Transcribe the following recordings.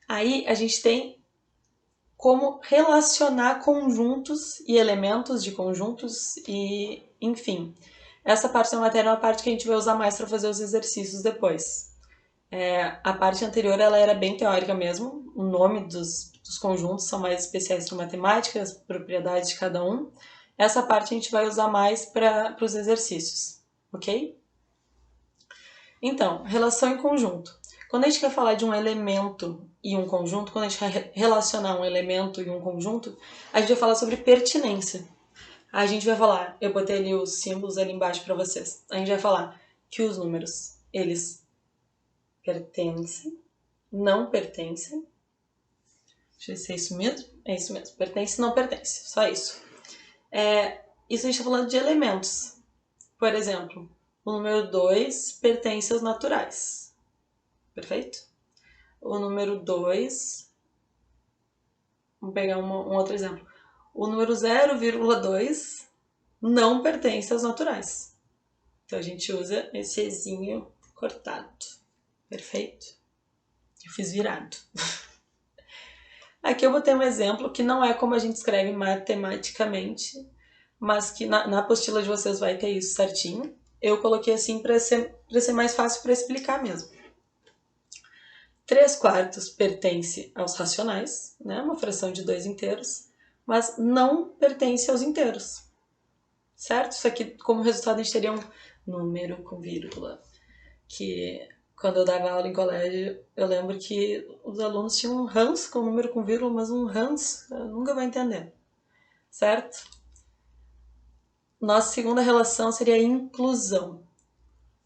Aí a gente tem como relacionar conjuntos e elementos de conjuntos e, enfim. Essa parte da matéria é uma parte que a gente vai usar mais para fazer os exercícios depois. A parte anterior ela era bem teórica mesmo, o nome dos conjuntos são mais especiais para matemática, as propriedades de cada um. Essa parte a gente vai usar mais para os exercícios, ok? Então, relação em conjunto. Quando a gente quer falar de um elemento e um conjunto, quando a gente quer relacionar um elemento e um conjunto, a gente vai falar sobre pertinência. A gente vai falar, eu botei ali os símbolos ali embaixo para vocês. A gente vai falar que os números, eles pertencem, não pertencem. Deixa eu ver se é isso mesmo. É isso mesmo. Pertence, não pertence. Só isso. Isso a gente está falando de elementos. Por exemplo, o número 2 pertence aos naturais. Perfeito? O número 2... Vamos pegar um outro exemplo. O número 0,2 não pertence aos naturais. Então a gente usa esse ezinho cortado. Perfeito? Eu fiz virado. Aqui eu botei um exemplo que não é como a gente escreve matematicamente, mas que na apostila de vocês vai ter isso certinho. Eu coloquei assim para ser mais fácil para explicar mesmo. 3/4 pertence aos racionais, né? Uma fração de 2 inteiros, mas não pertence aos inteiros, certo? Isso aqui, como resultado, a gente teria um número com vírgula, que quando eu dava aula em colégio, eu lembro que os alunos tinham um ranço com número com vírgula, mas um ranço, eu nunca vai entender, certo? Nossa segunda relação seria a inclusão.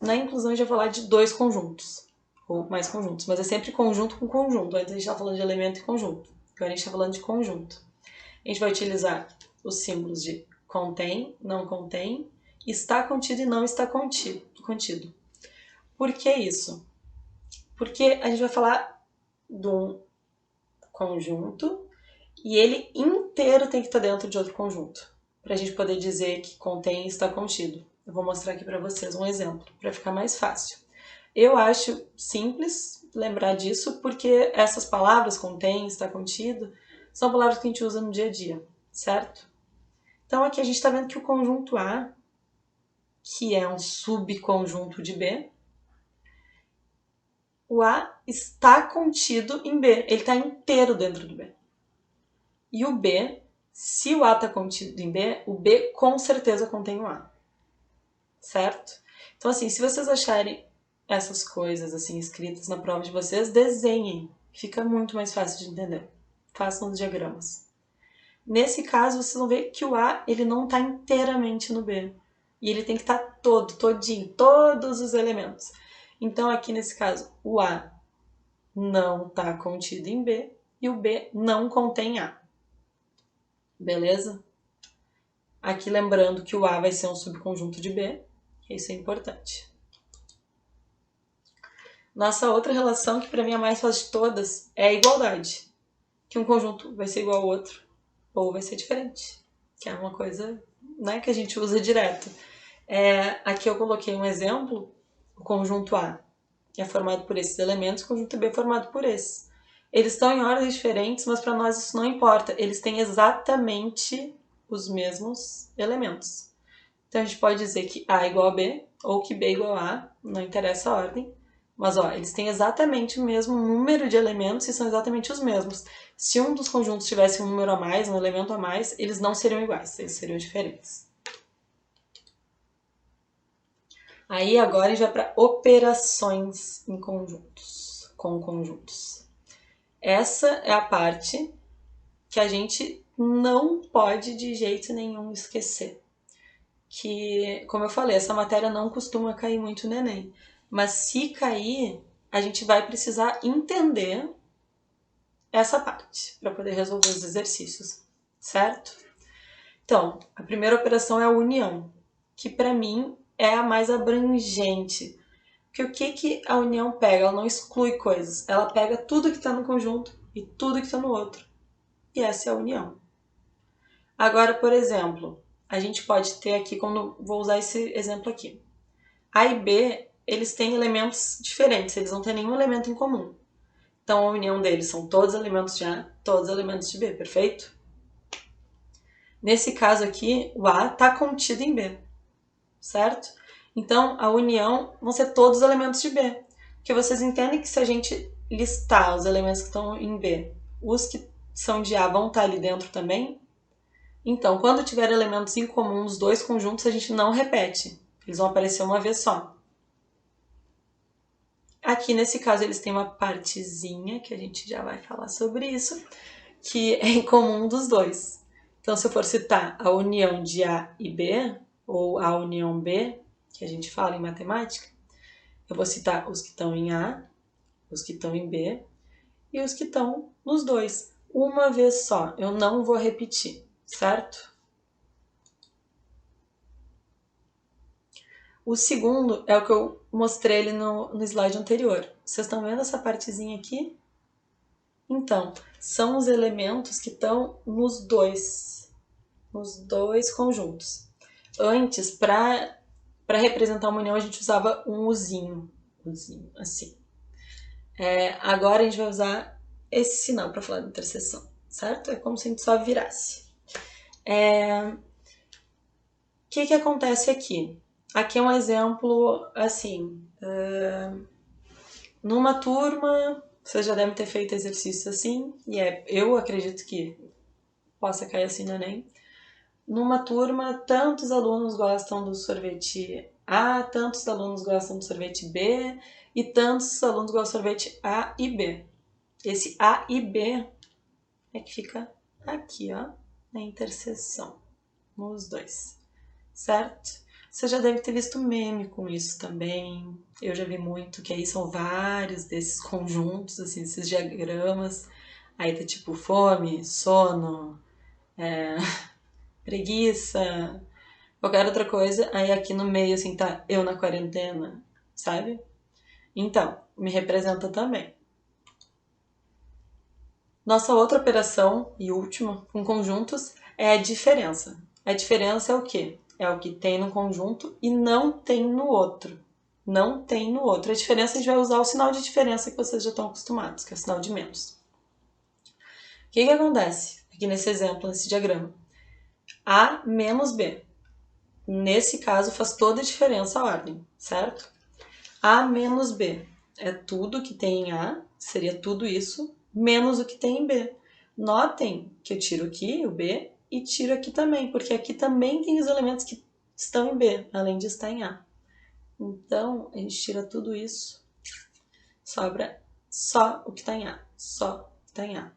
Na inclusão, a gente vai falar de dois conjuntos, ou mais conjuntos, mas é sempre conjunto com conjunto. Antes a gente estava falando de elemento e conjunto, agora a gente está falando de conjunto. A gente vai utilizar os símbolos de contém, não contém, está contido e não está contido. Por que isso? Porque a gente vai falar de um conjunto e ele inteiro tem que estar dentro de outro conjunto, para a gente poder dizer que contém e está contido. Eu vou mostrar aqui para vocês um exemplo, para ficar mais fácil. Eu acho simples lembrar disso, porque essas palavras, contém, está contido, são palavras que a gente usa no dia a dia, certo? Então aqui a gente está vendo que o conjunto A, que é um subconjunto de B, o A está contido em B, ele está inteiro dentro do B. E o B, se o A está contido em B, o B com certeza contém o A, certo? Então assim, se vocês acharem essas coisas assim escritas na prova de vocês, desenhem, fica muito mais fácil de entender. Façam os diagramas. Nesse caso, vocês vão ver que o A ele não está inteiramente no B. E ele tem que estar todinho, todos os elementos. Então, aqui nesse caso, o A não está contido em B e o B não contém A. Beleza? Aqui lembrando que o A vai ser um subconjunto de B, isso é importante. Nossa outra relação, que para mim é a mais fácil de todas, é a igualdade. Que um conjunto vai ser igual ao outro, ou vai ser diferente. Que é uma coisa, né, que a gente usa direto. Aqui eu coloquei um exemplo, o conjunto A é formado por esses elementos, o conjunto B é formado por esses. Eles estão em ordens diferentes, mas para nós isso não importa. Eles têm exatamente os mesmos elementos. Então a gente pode dizer que A é igual a B, ou que B é igual a A, não interessa a ordem. Mas ó, eles têm exatamente o mesmo número de elementos e são exatamente os mesmos. Se um dos conjuntos tivesse um número a mais, um elemento a mais, eles não seriam iguais, eles seriam diferentes. Aí agora a gente vai para operações em conjuntos, com conjuntos. Essa é a parte que a gente não pode de jeito nenhum esquecer. Que, como eu falei, essa matéria não costuma cair muito no Enem. Mas se cair, a gente vai precisar entender essa parte para poder resolver os exercícios, certo? Então, a primeira operação é a união, que para mim é a mais abrangente. Porque o que a união pega? Ela não exclui coisas, ela pega tudo que está no conjunto e tudo que está no outro. E essa é a união. Agora, por exemplo, a gente pode ter aqui, quando vou usar esse exemplo aqui. A e B, eles têm elementos diferentes, eles não têm nenhum elemento em comum. Então, a união deles são todos elementos de A, todos elementos de B, perfeito? Nesse caso aqui, o A está contido em B, certo? Então, a união vão ser todos os elementos de B. Porque vocês entendem que se a gente listar os elementos que estão em B, os que são de A vão estar ali dentro também? Então, quando tiver elementos em comum nos dois conjuntos, a gente não repete. Eles vão aparecer uma vez só. Aqui, nesse caso, eles têm uma partezinha, que a gente já vai falar sobre isso, que é em comum dos dois. Então, se eu for citar a união de A e B, ou a união B, que a gente fala em matemática, eu vou citar os que estão em A, os que estão em B e os que estão nos dois. Uma vez só, eu não vou repetir, certo? O segundo é o que eu mostrei ele no slide anterior. Vocês estão vendo essa partezinha aqui? Então, são os elementos que estão nos dois conjuntos. Antes, para representar uma união, a gente usava um uzinho assim. Agora a gente vai usar esse sinal para falar da interseção, certo? É como se a gente só virasse. O que acontece aqui? Aqui é um exemplo, assim, numa turma, vocês já devem ter feito exercícios assim, e eu acredito que possa cair assim no Enem. Numa turma, tantos alunos gostam do sorvete A, tantos alunos gostam do sorvete B, e tantos alunos gostam do sorvete A e B. Esse A e B é que fica aqui, ó, na interseção, nos dois, certo? Você já deve ter visto meme com isso também. Eu já vi muito, que aí são vários desses conjuntos, assim, esses diagramas. Aí tá tipo fome, sono, preguiça, qualquer outra coisa. Aí aqui no meio, assim, tá eu na quarentena, sabe? Então, me representa também. Nossa outra operação, e última, com conjuntos, é a diferença. A diferença é o quê? É o que tem no conjunto e não tem no outro. Não tem no outro. A diferença, a gente vai usar o sinal de diferença que vocês já estão acostumados, que é o sinal de menos. O que acontece aqui nesse exemplo, nesse diagrama? A menos B. Nesse caso, faz toda a diferença a ordem, certo? A menos B é tudo que tem em A, seria tudo isso, menos o que tem em B. Notem que eu tiro aqui o B e tiro aqui também, porque aqui também tem os elementos que estão em B, além de estar em A. Então, a gente tira tudo isso, sobra só o que está em A, só o que está em A.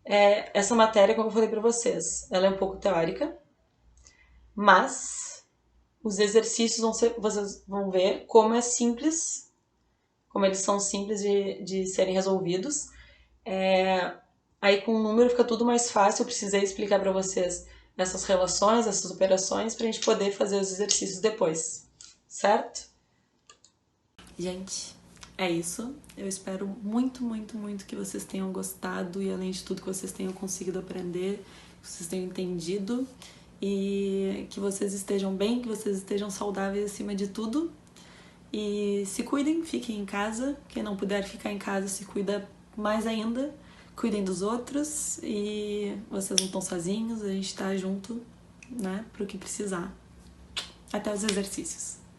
Essa matéria, como eu falei para vocês, ela é um pouco teórica, mas os exercícios vocês vão ver como é simples, como eles são simples de serem resolvidos. Aí com o número fica tudo mais fácil, eu precisei explicar para vocês essas relações, essas operações, para a gente poder fazer os exercícios depois, certo? Gente, é isso. Eu espero muito, muito, muito que vocês tenham gostado e, além de tudo, que vocês tenham conseguido aprender, que vocês tenham entendido e que vocês estejam bem, que vocês estejam saudáveis acima de tudo. E se cuidem, fiquem em casa. Quem não puder ficar em casa, se cuida mais ainda. Cuidem dos outros e vocês não estão sozinhos, a gente tá junto, né, pro que precisar. Até os exercícios.